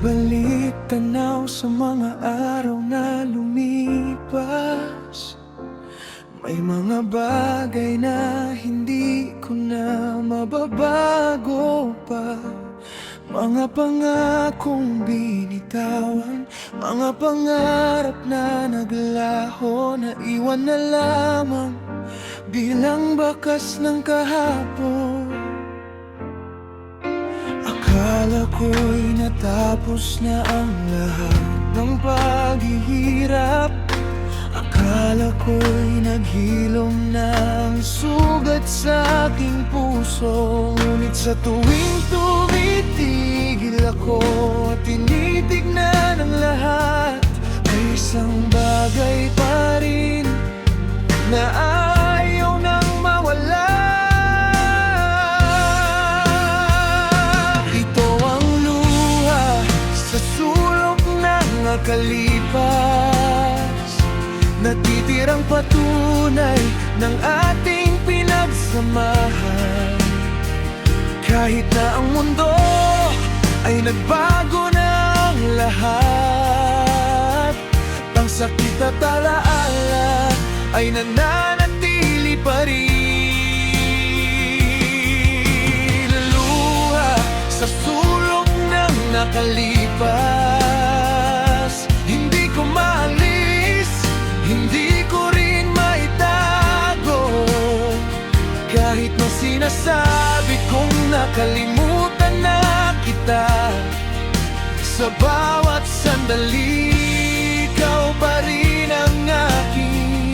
Balik tanaw sa mga araw na lumipas. May mga bagay na hindi ko na mababago pa. Mga pangakong binitawan, mga pangarap na naglaho, na iwan na lamang bilang bakas ng kahapon. Akala ko'y natapos na ang lahat ng paghihirap. Akala ko'y naghilom na ang sugat sa aking puso. Ngunit sa tuwing tumitigil ako at tinitignan ang lahat, may isang bagay pa rin na ayaw nang mawala. Ito ang luha sa sulok ng nakalipas, natitirang patunay ng ating pinagsamahan. Kahit na ang mundo ay nagbago na ang lahat, ang sakit at alaala ay nananatili pa rin. Luha sa sulok ng nakalipas, hindi ko maalis, hindi ko rin maitago. Kahit na sinasabi kong nakalimutan na kita, sa bawat sandali ikaw pa rin ang aking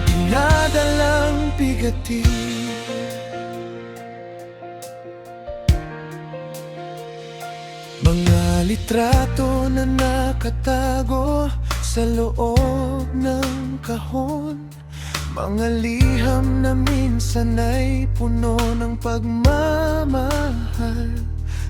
dinadalang bigatin. Mga litrato na nakatago sa loob ng kahon, mga liham na minsan ay puno ng pagmamahal.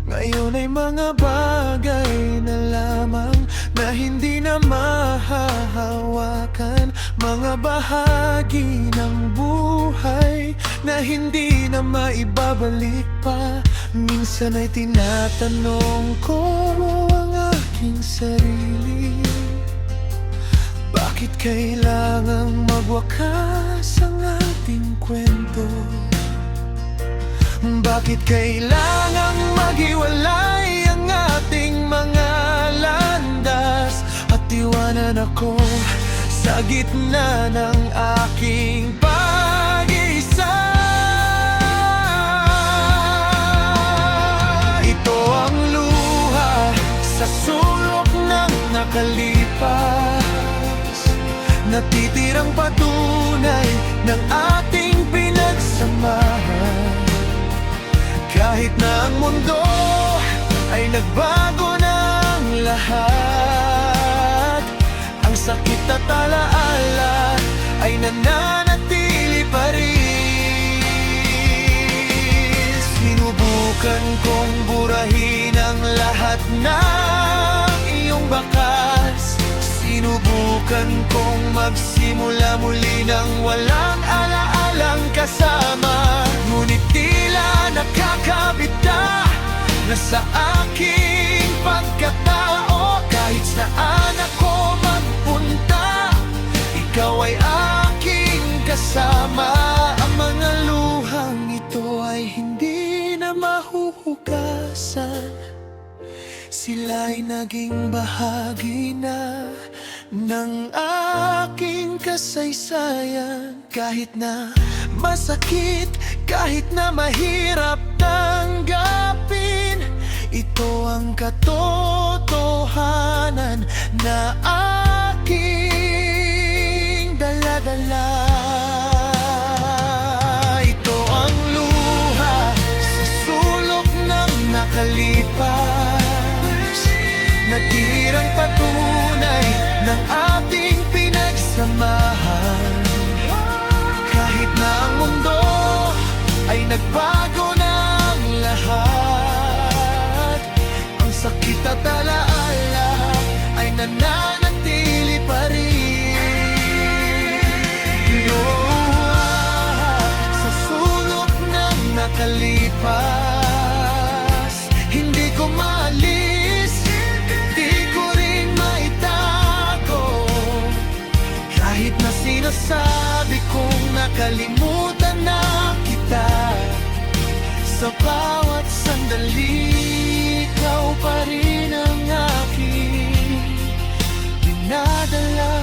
Ngayon ay mga bagay na lamang na hindi na mahahawakan, mga bahagi ng buhay na hindi na maibabalik pa. Minsan ay tinatanong ko ang aking sarili, bakit kailangang magwakas ang ating kwento? Bakit kailangang maghiwalay ang ating mga landas, at iwanan ako sa gitna ng aking pag-iisa? Ito ang luha sa sulok ng nakalipas, natitirang patunay ng ating pinagsamahan. Kahit na ang mundo ay nagbago ng lahat, ang sakit at alaala ay nananatili pa rin. Sinubukan kong burahin ang lahat ng iyong bakas, sinubukan kong magsimula muli ng walang alaalang kasama. Ngunit tila nakakabit na sa aking pagkatao. Kahit saan ako magpunta, ikaw ay aking kasama. Ang mga luhang ito ay hindi na mahuhugasan, sila'y naging bahagi na ng aking kasaysayan. Kahit na masakit, kahit na mahirap tanggapin, ito ang katotohanan na aking dala-dala. Ito ang luha sa sulok ng nakalipas, natirang patunay ng ating pinagsamahan. Kahit na ang mundo ay nagbago ng lahat, ang sakit at alaala ay nananatili pa rin. Luha sa sulok ng nakalipas, hindi ko maalis, sinasabi kong nakalimutan na kita. Sa bawat sandali, ikaw pa rin ang aking dinadala.